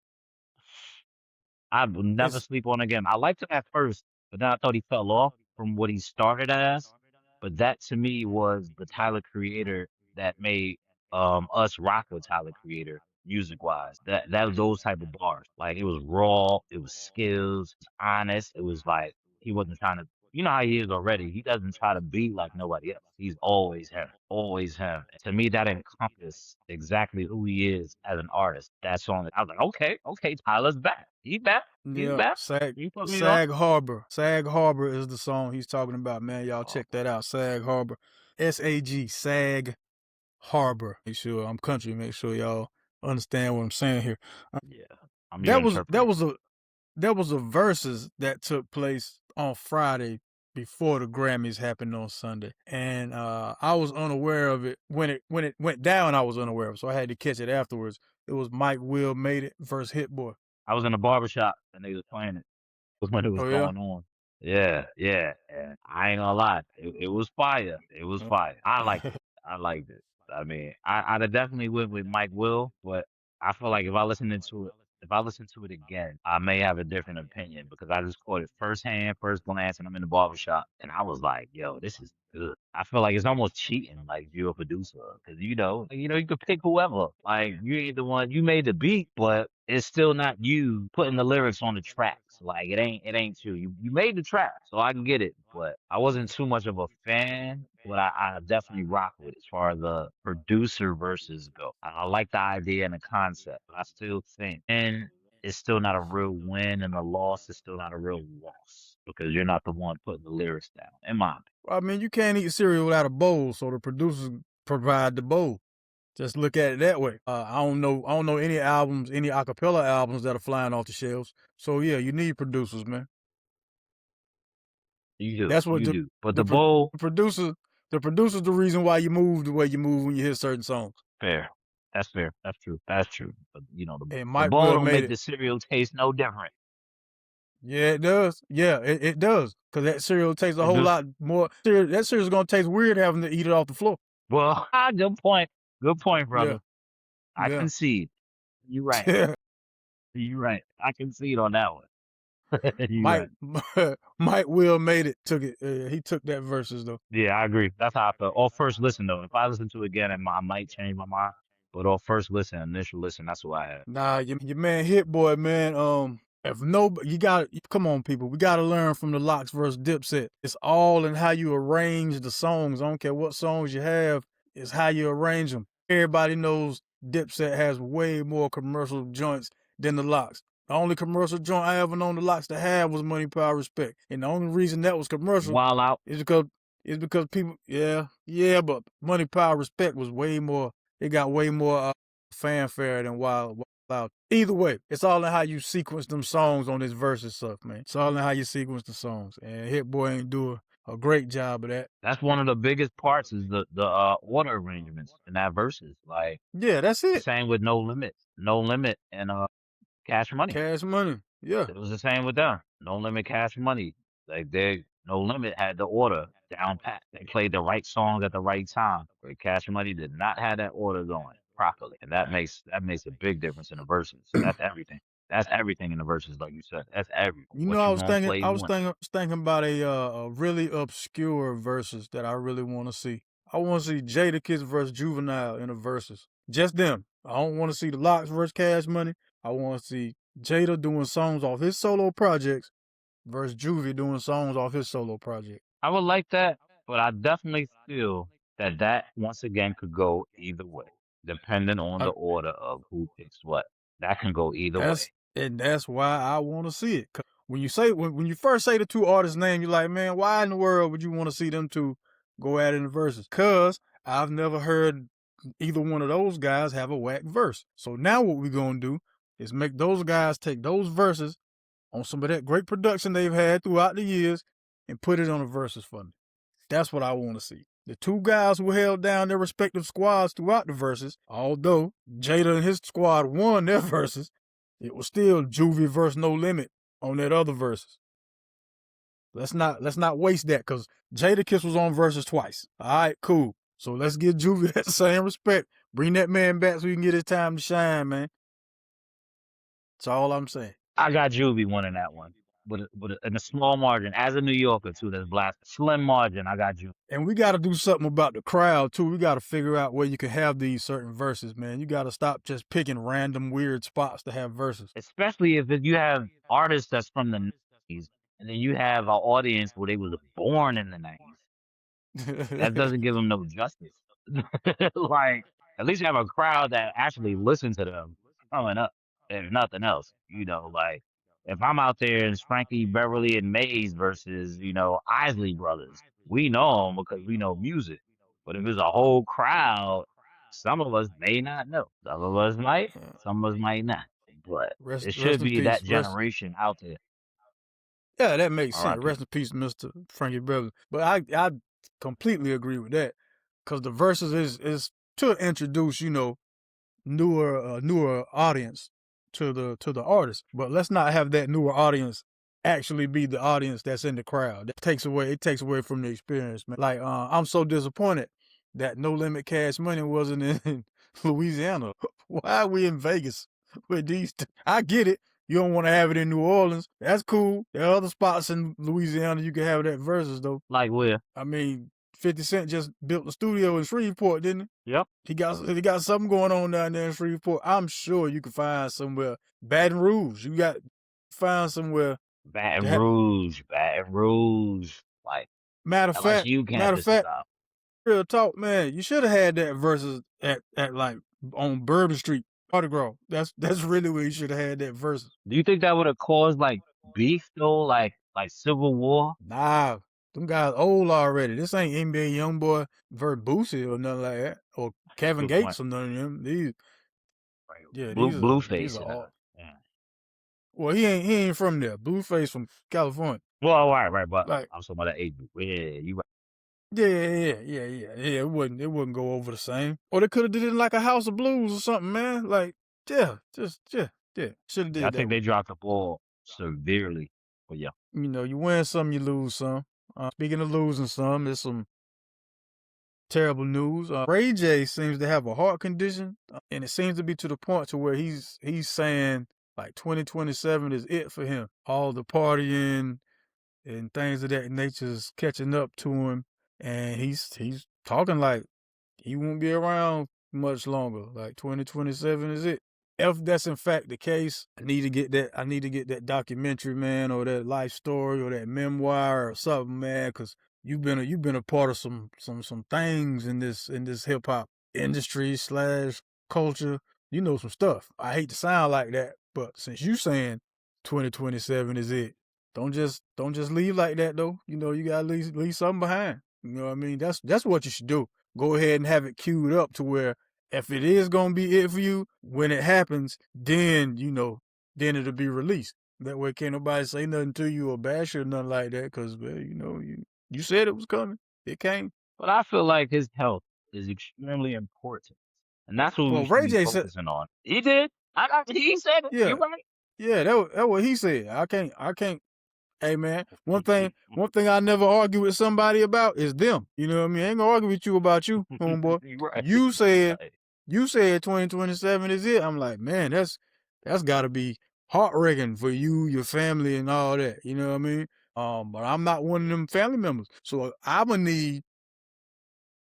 I would never sleep on again. I liked him at first, but then I thought he fell off from what he started as. But that to me was the Tyler Creator that made us rock with Tyler Creator music wise. That was those type of bars. Like it was raw, it was skills, it was honest. It was like he wasn't trying to, you know how he is already. He doesn't try to be like nobody else. He's always him. Always him. To me, that encompassed exactly who he is as an artist. That song, I was like, okay, Tyler's back. He's back. He's back. Sag Harbor. Sag Harbor is the song he's talking about, man. Y'all check that out. Sag Harbor. SAG. Sag Harbor. Make sure I'm country. Make sure y'all understand what I'm saying here. That was a versus that took place on Friday before the Grammys happened on Sunday, and I was unaware of it when it went down. I was unaware of it, so I had to catch it afterwards. It was Mike Will Made It versus Hit Boy. I was in a barbershop and they was playing it. It was when it was going on. Yeah. And I ain't gonna lie, it was fire. It was fire. I liked it. I mean, I'd have definitely went with Mike Will, but I feel like if I listen to it again, I may have a different opinion because I just caught it first glance, and I'm in the barbershop, and I was like, yo, this is good. I feel like it's almost cheating, like if you're a producer, because you could pick whoever. Like you ain't the one, you made the beat, but it's still not you putting the lyrics on the tracks. Like it ain't you. You made the track, so I can get it, but I wasn't too much of a fan. But I definitely rock with it as far as the producer versus go. I like the idea and the concept, but I still think, and it's still not a real win, and the loss is still not a real loss because you're not the one putting the lyrics down. In my opinion. I mean, you can't eat cereal without a bowl, so the producers provide the bowl. Just look at it that way. I don't know any acapella albums that are flying off the shelves. So yeah, you need producers, man. You do. That's what you do. But the bowl, the producer's the reason why you move the way you move when you hear certain songs. Fair. That's fair. That's true. But the bowl don't make the cereal taste no different. Yeah, it does. Yeah, it does. Because that cereal tastes a whole lot more. That cereal's going to taste weird having to eat it off the floor. Well, good point. Good point, brother. Yeah. I concede. You're right. Yeah. You're right. I concede on that one. Mike Will Made It. He took that versus though. Yeah, I agree. That's how I felt. Or first listen though. If I listen to it again, I might change my mind. But on first listen, initial listen, that's what I had. Nah, your man Hit Boy, man. If no, you got to come on, people. We got to learn from the Locks versus Dipset. It's all in how you arrange the songs. I don't care what songs you have. It's how you arrange them. Everybody knows Dipset has way more commercial joints than the Locks. The only commercial joint I ever known the Locks to have was Money, Power, Respect, and the only reason that was commercial While out, is because people, but Money, Power, Respect was way more. It got way more fanfare than Wild Out. Either way, it's all in how you sequence them songs on this versus stuff, man. It's all in how you sequence the songs, and Hit Boy ain't do a great job of that. that's one of the biggest parts is the order arrangements in that verses. Like Yeah, that's the it. same with No Limit, and Cash Money. Cash Money. Yeah. It was the same with them. No Limit, Cash Money. Like they No Limit had the order down pat. They played the right songs at the right time. Where Cash Money did not have that order going properly, and that makes a big difference in the verses. That's everything. That's everything in the verses, like you said. That's everything. You know, What you gonna play I was when? thinking about a really obscure versus that I really want to see. I want to see Jadakiss versus Juvenile in a versus. Just them. I don't want to see the Locks versus Cash Money. I want to see Jada doing songs off his solo projects versus Juvie doing songs off his solo project. I would like that, but I definitely feel that once again could go either way, depending on the I, order of who picks what. That can go either way. that's why I want to see it. 'Cause when you first say the two artists' name, you're like, man, why in the world would you want to see them two go at it in the verses? Cause I've never heard either one of those guys have a whack verse. So now what we're gonna do is make those guys take those verses on some of that great production they've had throughout the years and put it on the verses for me. That's what I want to see. The two guys who held down their respective squads throughout the verses, although Jada and his squad won their verses, it was still Juvie versus No Limit on that other verses. Let's not waste that because Jadakiss was on verses twice. All right, cool. So let's give Juvie that same respect. Bring that man back so he can get his time to shine, man. That's all I'm saying. I got Juvie winning that one, in a small margin. As a New Yorker too, that's black. Slim margin. I got Juvie. And we got to do something about the crowd too. We got to figure out where you can have these certain verses, man. You got to stop just picking random weird spots to have verses. Especially if you have artists that's from the 90s, and then you have an audience where they was born in the 90s. That doesn't give them no justice. Like, at least you have a crowd that actually listens to them growing up, if nothing else. Like, if I'm out there and it's Frankie Beverly and Mays versus, Isley Brothers, we know them because we know music. But if it's a whole crowd, some of us may not know. Some of us might, some of us might not. But it rest should in be peace. that generation out there. Yeah, that makes sense. R.I.P. Rest in peace, Mr. Frankie Beverly. But I completely agree with that because the verses is to introduce newer audience to the artist. But let's not have that newer audience actually be the audience that's in the crowd. It takes away from the experience, man. Like I'm so disappointed that No Limit Cash Money wasn't in Louisiana. Why are we in Vegas with these? I get it. You don't want to have it in New Orleans. That's cool. There are other spots in Louisiana you can have that versus though. Like where? I mean, 50 Cent just built a studio in Shreveport, didn't he? Yep. He got something going on down there in Shreveport. I'm sure you can find somewhere. Baton Rouge. You got find somewhere. Baton Rouge. Like, Matter of fact, out. real talk, man, you should have had that versus at like on Bourbon Street, Mardi Gras. That's really where you should have had that versus. Do you think that would have caused like beef though, like civil war? Nah, them guys old already. This ain't NBA YoungBoy versus Boosie or nothing like that, or Kevin Good Gates point. or none of them. These, Right. yeah, Blueface. these are all. Yeah. Well, he ain't from there. Blueface from California. Well, right, but like, I'm talking about that age group. Yeah, you right. Yeah. It wouldn't go over the same. Or they could have did it in like a House of Blues or something, man. Like, yeah. Should have did that. I think they dropped the ball severely. But yeah. You win some, you lose some. Speaking of losing some, there's some terrible news. Ray J seems to have a heart condition, and it seems to be to the point to where he's saying like 2027 is it for him. All the partying and things of that nature is catching up to him, and he's talking like he won't be around much longer. Like 2027 is it. If that's in fact the case, I need to get that. I need to get that documentary, man, or that life story, or that memoir, or something, man. Because you've been a part of some things in this hip hop industry / culture. You know some stuff. I hate to sound like that, but since you saying 2027 is it, don't just leave like that though. You know you gotta leave something behind. You know what I mean? That's what you should do. Go ahead and have it queued up to where if it is gonna be it for you, when it happens, then then it'll be released. That way, can't nobody say nothing to you or bash you or nothing like that. Cause you said it was coming, it came. But I feel like his health is extremely important, and that's what we Well, should Ray be J said, focusing on. He did. He said it. yeah, You're right. yeah, that what he said. I can't. Hey man, one thing I never argue with somebody about is them. You know what I mean? I ain't gonna argue with you about you, homeboy. You're right. You said Right. you said 2027 is it. I'm like, man, that's got to be heart wrenching for you, your family, and all that. You know what I mean? But I'm not one of them family members, so I'm gonna need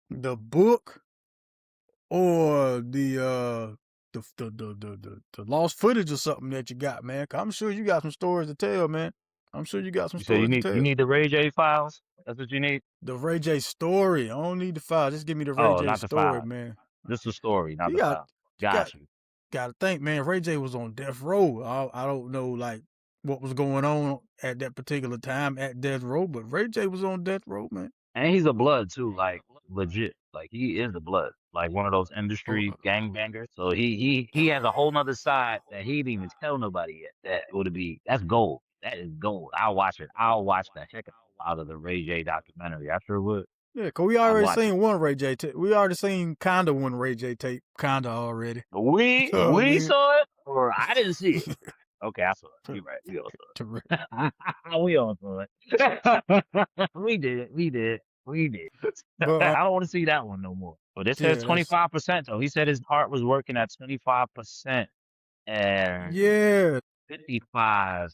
the book or the lost footage or something that you got, man. 'Cause I'm sure you got some stories to tell, man. I'm sure you got some You said stories to you tell. need the Ray J files. That's what you need. The Ray J story. I don't need the file. Just give me the Ray Oh, J not the story, file. man. Just the story, not You the got file. you got Got you. got to think, man. Ray J was on death row. I don't know like what was going on at that particular time at death row, but Ray J was on death row, man. And he's a blood too, like legit. Like he is a blood, like one of those Oh, industry gangbangers. So he has a whole nother side that he didn't even tell nobody yet. That would be that's gold. That is gold. I'll watch it. I'll watch the heck out of the Ray J documentary. I sure would. yeah, cause we I'd already watch it. seen one Ray J tape. We already seen kinda one Ray J tape, kinda already. We You know what I we mean? saw it, or I didn't see it. Okay, I saw it. You're right. We all saw it. We all saw it. We did. We did. We did. but I don't want to see that one no more. But it says yeah, that's 25% though. He said his heart was working at 25%, and yeah. 55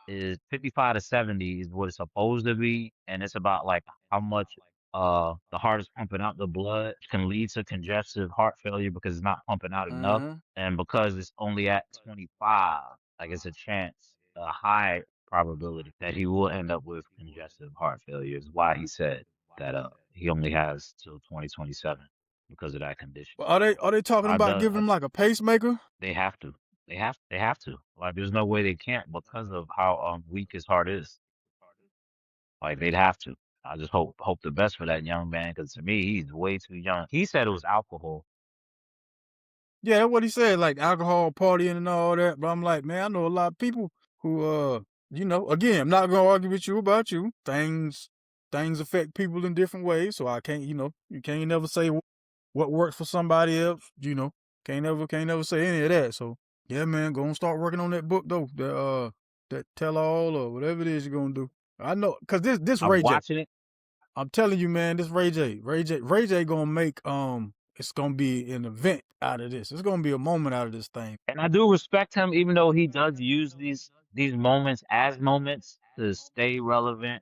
to 70 is what it's supposed to be, and it's about like how much the heart is pumping out the blood can lead to congestive heart failure because it's not pumping out enough, Uh-huh. and because it's only at 25, like it's a high probability that he will end up with congestive heart failure. Is why he said that he only has till 2027 because of that condition. But are they talking about giving him like a pacemaker? They have to. They have to. Like there's no way they can't because of how weak his heart is. Like they'd have to. I just hope the best for that young man because to me he's way too young. He said it was alcohol. Yeah, that's what he said, like alcohol partying and all that. But I'm like, man, I know a lot of people who again, I'm not gonna argue with you about you. Things affect people in different ways, so I can't, you can't never say what works for somebody else. Can't never say any of that. So yeah, man, go and start working on that book though. That tell all or whatever it is you're gonna do. I know, cause this I'm Ray J. watching it. I'm telling you, man, this Ray J gonna make it's gonna be an event out of this. It's gonna be a moment out of this thing. And I do respect him, even though he does use these moments as moments to stay relevant.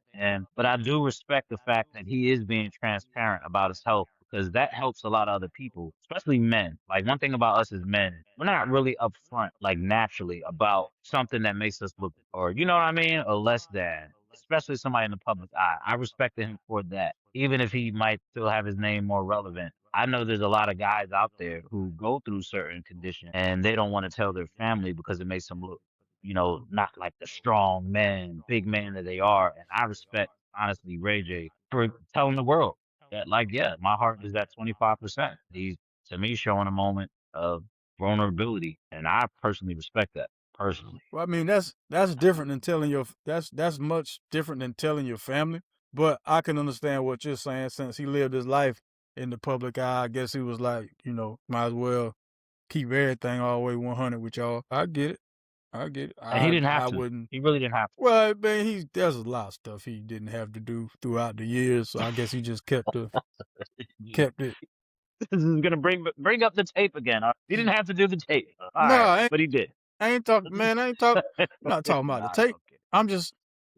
But I do respect the fact that he is being transparent about his health because that helps a lot of other people, especially men. Like one thing about us as men, we're not really upfront, like naturally, about something that makes us look, or you know what I mean, or less than. Especially somebody in the public eye. I respected him for that, even if he might still have his name more relevant. I know there's a lot of guys out there who go through certain conditions and they don't want to tell their family because it makes them look, not like the strong men, big man that they are. And I respect, honestly, Ray J for telling the world that, like, yeah, my heart is at 25%. He's, to me, showing a moment of vulnerability. And I personally respect that, personally. Well, I mean, that's different than telling that's much different than telling your family. But I can understand what you're saying since he lived his life in the public eye. I guess he was like, might as well keep everything all the way 100 with y'all. I get it. I get it. And he didn't have I to. wouldn't. He really didn't have to. Well, man, there's a lot of stuff he didn't have to do throughout the years. So I guess he just kept it. This is gonna bring up the tape again. He didn't have to do the tape. All No, right, but he did. I ain't talking, man. I'm not talking about the tape. Okay. I'm just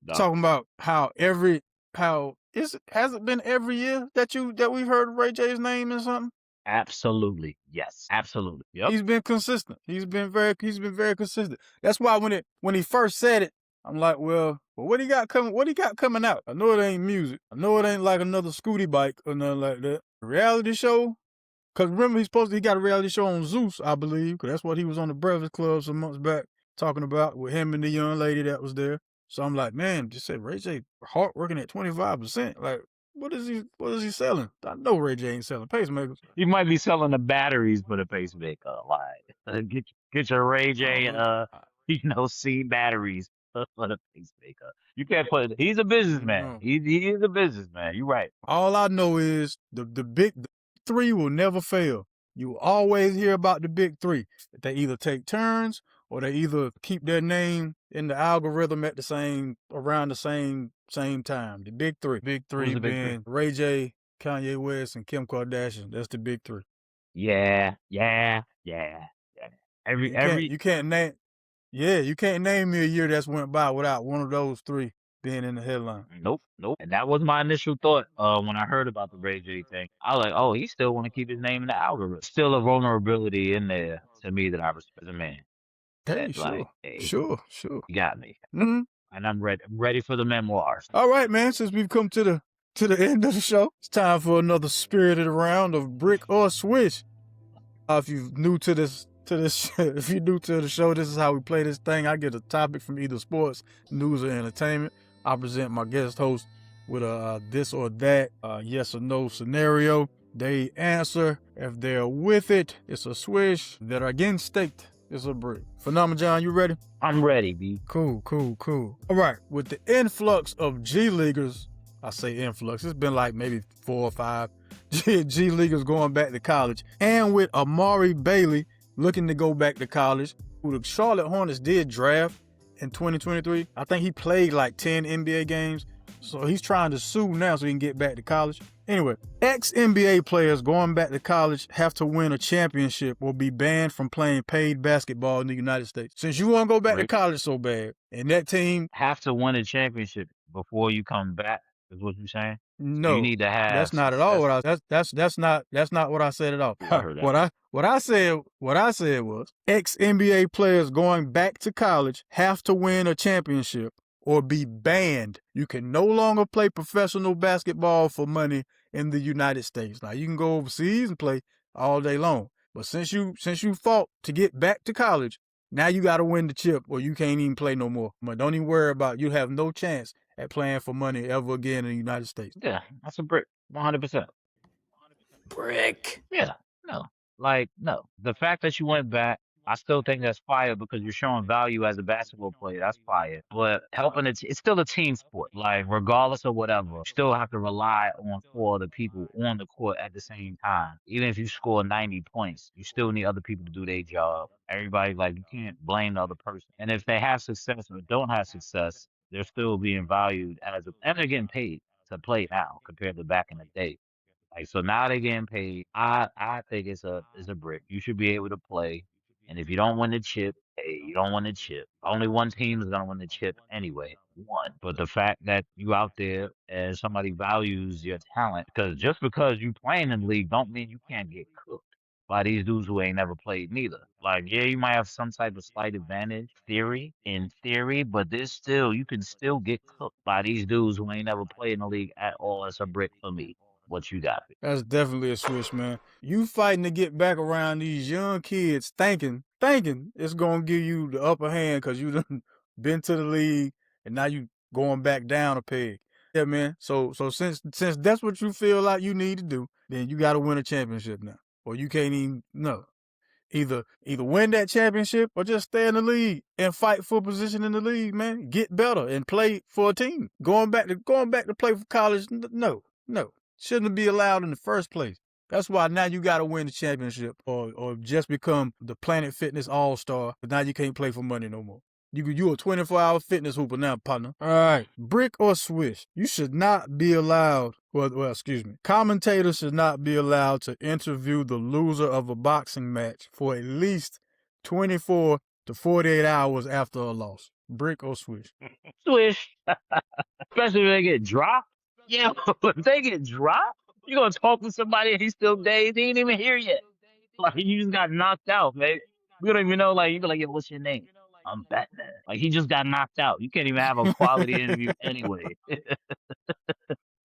talking about how has it been every year that we've heard Ray J's name in something? Absolutely. Yes. Absolutely. Yep. He's been consistent. He's been very consistent. That's why when he first said it, I'm like, well, what he got coming? What he got coming out? I know it ain't music. I know it ain't like another Scooty bike or nothing like that. Reality show. Cause remember he got a reality show on Zeus, I believe. Cause that's what he was on the Breakfast Club some months back talking about with him and the young lady that was there. So I'm like, man, just said Ray J heart working at 25%. Like, what is he selling? I know Ray J ain't selling pacemakers. You might be selling the batteries for the pacemaker. Like, get your Ray J, C batteries for the pacemaker. You can't put. He's a businessman. He is a businessman. You're right. All I know is the big three will never fail. You will always hear about the big three. They either take turns or they either keep their name in the algorithm at around the same time. The big three. Big three being Ray J, Kanye West, and Kim Kardashian. That's the big three. Yeah. You can't name me a year that's went by without one of those three being in the headline. Nope. And that was my initial thought when I heard about the Ray J thing. I was like, oh, he still want to keep his name in the algorithm. Still a vulnerability in there to me that I respect as a man. Hey, sure. You got me. Mm-hmm. And I'm ready for the memoirs. All right, man. Since we've come to the end of the show, it's time for another spirited round of Brick or Swish. If you're new to this, if you're new to the show, this is how we play this thing. I get a topic from either sports, news, or entertainment. I present my guest host with a this or that, yes or no scenario. They answer. If they're with it, it's a swish. If they're against it, it's a brick. Phenomenal John, you ready? I'm ready, B. Cool. All right. With the influx of G Leaguers, I say influx, it's been like maybe 4 or 5 G Leaguers going back to college, and with Amari Bailey looking to go back to college, who the Charlotte Hornets did draft in 2023. I think he played like 10 NBA games. So he's trying to sue now so he can get back to college. Anyway, ex-NBA players going back to college have to win a championship or be banned from playing paid basketball in the United States. Since you want to go back to college so bad, and that team have to win a championship before you come back, is what you're saying? No, so you need to have. That's not at all what I. That's not what I said at all. I heard that. What I said was ex-NBA players going back to college have to win a championship or be banned. You can no longer play professional basketball for money in the United States. Now you can go overseas and play all day long, but since you fought to get back to college, now you got to win the chip or you can't even play no more. But don't even worry about it. You have no chance at playing for money ever again in the United States. Yeah, that's a brick. 100%. Brick. Yeah, no. The fact that you went back, I still think that's fire because you're showing value as a basketball player. That's fire. But helping it's still a team sport. Like, regardless of whatever, you still have to rely on 4 other people on the court at the same time. Even if you score 90 points, you still need other people to do their job. Everybody, you can't blame the other person. And if they have success or don't have success, they're still being valued and they're getting paid to play now compared to back in the day. So now they're getting paid. I think it's a brick. You should be able to play. And if you don't win the chip, hey, you don't win the chip. Only one team is gonna win the chip anyway. One. But the fact that you out there and somebody values your talent, because you playing in the league don't mean you can't get cooked by these dudes who ain't never played neither. You might have some type of slight advantage in theory, but you can still get cooked by these dudes who ain't never played in the league at all. It's a brick for me. What you got? That's definitely a switch, man. You fighting to get back around these young kids thinking it's going to give you the upper hand because you done been to the league and now you going back down a peg. Yeah, man. So since that's what you feel like you need to do, then you got to win a championship now. Or you can't even, no. Either win that championship or just stay in the league and fight for a position in the league, man. Get better and play for a team. Going back to play for college, no. Shouldn't be allowed in the first place. That's why now you got to win the championship or just become the Planet Fitness All-Star, but now you can't play for money no more. You a 24-hour fitness hooper now, partner. All right. Brick or swish? You should not be allowed, commentators should not be allowed to interview the loser of a boxing match for at least 24 to 48 hours after a loss. Brick or swish? Swish. Especially when they get dropped. Yeah, if they get dropped, You gonna talk to somebody and he's still dazed? He ain't even here yet. Like you just got knocked out, man. We don't even know. Like you be like, yo, what's your name? I'm Batman. Like he just got knocked out. You can't even have a quality interview anyway.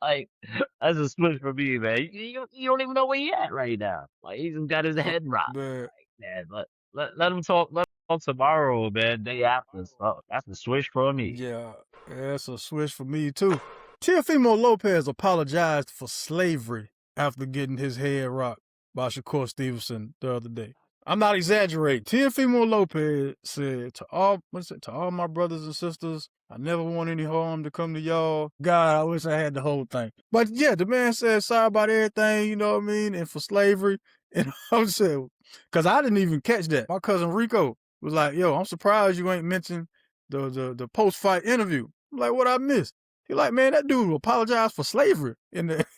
Like that's a switch for me, man. You don't even know where he at right now. Like he just got his head rocked. Man, Man, let him talk. Let him talk tomorrow, man. Day after. So that's a switch for me. yeah, that's a switch for me too. Teofimo Lopez apologized for slavery after getting his head rocked by Shakur Stevenson the other day. I'm not exaggerating. Teofimo Lopez said to all my brothers and sisters, I never want any harm to come to y'all. God, I wish I had the whole thing. But yeah, the man said sorry about everything, you know what I mean, and for slavery. And I'm saying, because I didn't even catch that. My cousin Rico was like, yo, I'm surprised you ain't mentioned the post-fight interview. I'm like, what I missed? He like, man, that dude apologized for slavery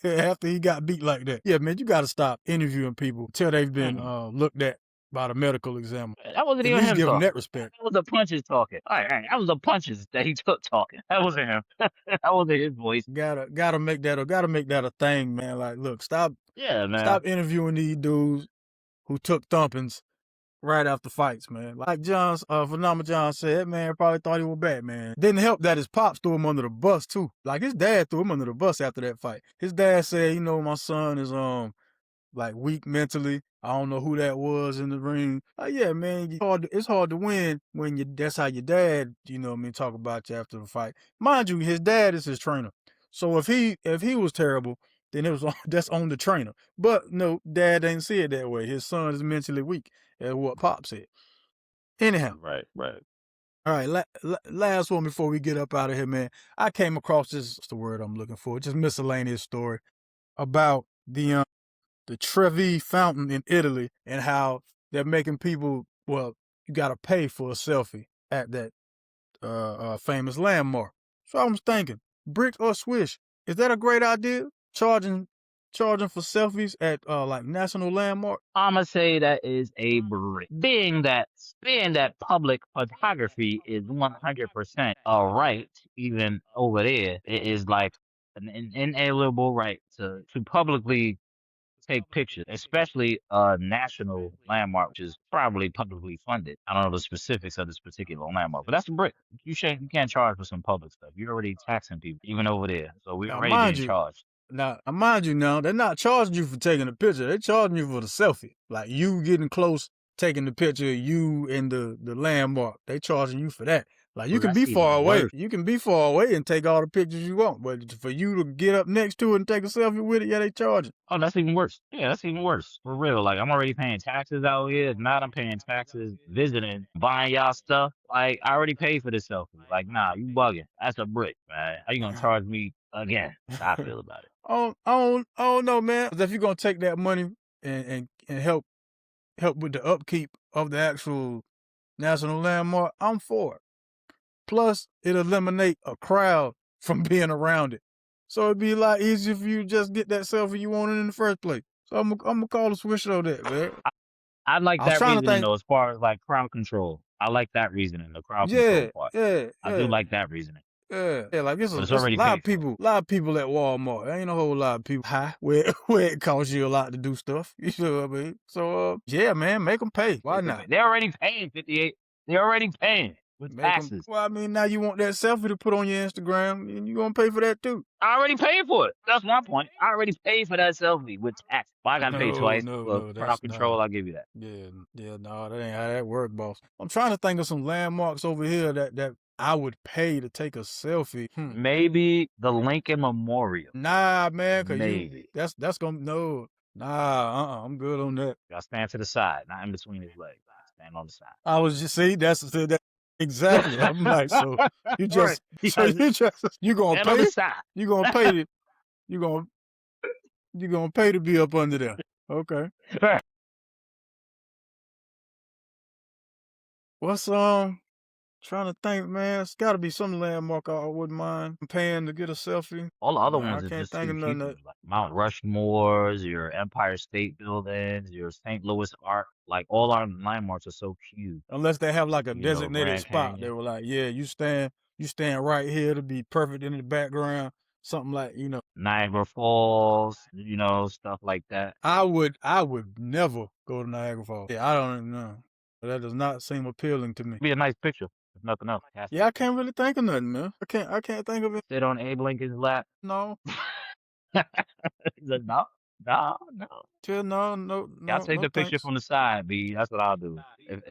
after he got beat like that. Yeah, man, you got to stop interviewing people until they've been looked at by the medical examiner. That wasn't At even least him give him talking. that respect. That was the punches talking. All right. That was the punches that he took talking. That wasn't him. That wasn't his voice. Gotta make that a thing, man. Like, look, stop interviewing these dudes who took thumpings right after fights, man. Like Phenomenal John said, that man probably thought he was Batman. Didn't help that his pops threw him under the bus too. Like his dad threw him under the bus after that fight. His dad said, you know, my son is like weak mentally. I don't know who that was in the ring. Yeah, man, it's hard to win when that's how your dad, you know what I mean, talk about you after the fight. Mind you, his dad is his trainer. So if he was terrible, then that's on the trainer. But no, dad ain't see it that way. His son is mentally weak, as what Pop said. Anyhow. Right. All right, last one before we get up out of here, man. I came across this, what's the word I'm looking for? Just miscellaneous story about the Trevi fountain in Italy and how they're making people, well, you got to pay for a selfie at that famous landmark. So I was thinking, brick or swish, is that a great idea? Charging for selfies at like national landmark? I'ma say that is a brick. Being that public photography is 100% a right, even over there, it is like an inalienable right to publicly take pictures, especially a national landmark, which is probably publicly funded. I don't know the specifics of this particular landmark, but that's a brick. You can't charge for some public stuff. You're already taxing people, even over there. So we're already being charged. Now, mind you, they're not charging you for taking a picture. They're charging you for the selfie. Like you getting close, taking the picture of you in the landmark. They charging you for that. Like you can be far away. You can be far away and take all the pictures you want. But for you to get up next to it and take a selfie with it, yeah, they charging. Oh, that's even worse. Yeah, that's even worse. For real. Like I'm already paying taxes out here. Now I'm paying taxes, visiting, buying y'all stuff. Like I already paid for this selfie. Like, nah, you bugging. That's a brick, man. How you gonna charge me again? That's how I feel about it. I don't know, man. If you're gonna take that money and help with the upkeep of the actual national landmark, I'm for it. Plus, it eliminate a crowd from being around it. So it'd be a lot easier for you to just get that selfie you wanted in the first place. So I'm gonna call a Swish on that, man. I like that reasoning though, as far as like crowd control. I like that reasoning, the crowd control part. Yeah. I do like that reasoning. Yeah, like it's a lot of people at Walmart. There ain't a whole lot of people where it costs you a lot to do stuff. You know what I mean? So yeah, man, make them pay. Why not? They're already paying 58. They're already paying with taxes. Well, I mean, now you want that selfie to put on your Instagram, and you're gonna pay for that too. I already paid for it. That's my point. I already paid for that selfie with tax. Why I gotta pay twice for crowd control? I'll give you that. Yeah, no, that ain't how that work, boss. I'm trying to think of some landmarks over here that I would pay to take a selfie. Maybe the Lincoln Memorial. Nah, man, cause that's gonna no. Nah, I'm good on that. Gotta stand to the side, not in between his legs. Stand on the side. I was just that exactly. I'm like, so you just you gonna pay? You gonna pay you gonna pay to be up under there? Okay. What's trying to think, man. It's got to be some landmark I wouldn't mind paying to get a selfie. All the other ones are just too huge, like Mount Rushmore's, your Empire State Buildings, your St. Louis Arc. Like all our landmarks are so huge. Unless they have like a designated spot, they were like, yeah, you stand right here to be perfect in the background. something like, Niagara Falls, stuff like that. I would never go to Niagara Falls. Yeah, I don't know. That does not seem appealing to me. Be a nice picture, if nothing else. Yeah, I can't really think of nothing, man. I can't think of it. Sit on Abe Lincoln's lap. No. He's like, no. Chill, no, Y'all take the picture thanks. from the side, B. That's what I'll do.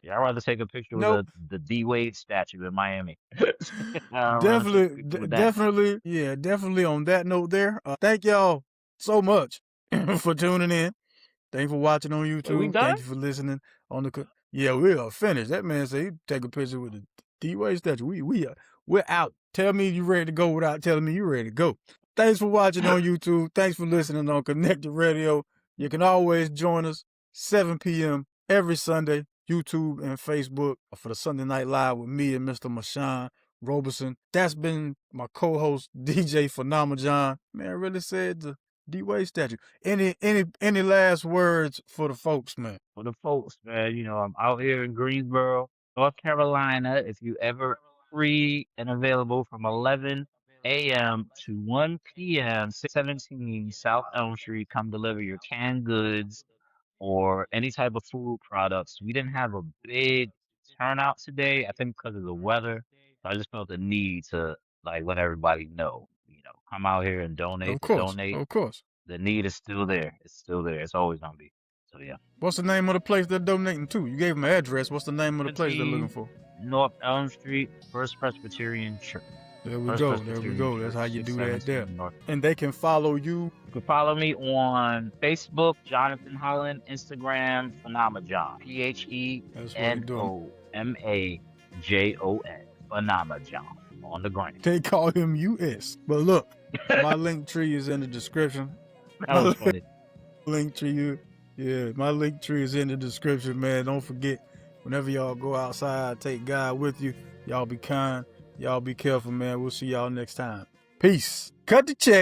Y'all rather take a picture with Nope. the D Wade statue in Miami. Definitely, yeah, definitely on that note there. Thank y'all so much for tuning in. Thank you for watching on YouTube. We done? Thank you for listening on the. Yeah, we are finished. That man said he'd take a picture with the D-Wade statue. We're out. Tell me you ready to go without telling me you ready to go. Thanks for watching on YouTube. Thanks for listening on Connected Radio. You can always join us 7 p.m. every Sunday, YouTube and Facebook, for the Sunday Night Live with me and Mr. Mashawn Roberson. That's been my co-host, DJ Phenomenon. Man, I really said the D-Wade statue. Any last words for the folks, man? For the folks, man, I'm out here in Greensboro, North Carolina. If you ever free and available from 11 a.m. to 1 p.m., 617 South Elm Street, come deliver your canned goods or any type of food products. We didn't have a big turnout today, I think because of the weather. So I just felt the need to let everybody know, come out here and donate. Of course. The need is still there. It's still there. It's always gonna be. So yeah. What's the name of the place they're donating to? You gave them an address. What's the name of the place they're looking for? North Elm Street, First Presbyterian Church. There we go. That's how you do that there. And they can follow you. You can follow me on Facebook, Jonathan Holland, Instagram, Phenomenon. PHENOMAJON. Phenomenon on the gram. They call him US. But look, my link tree is in the description. That was funny. My link tree is in the description, man. Don't forget, whenever y'all go outside, take God with you. Y'all be kind. Y'all be careful, man. We'll see y'all next time. Peace. Cut the check.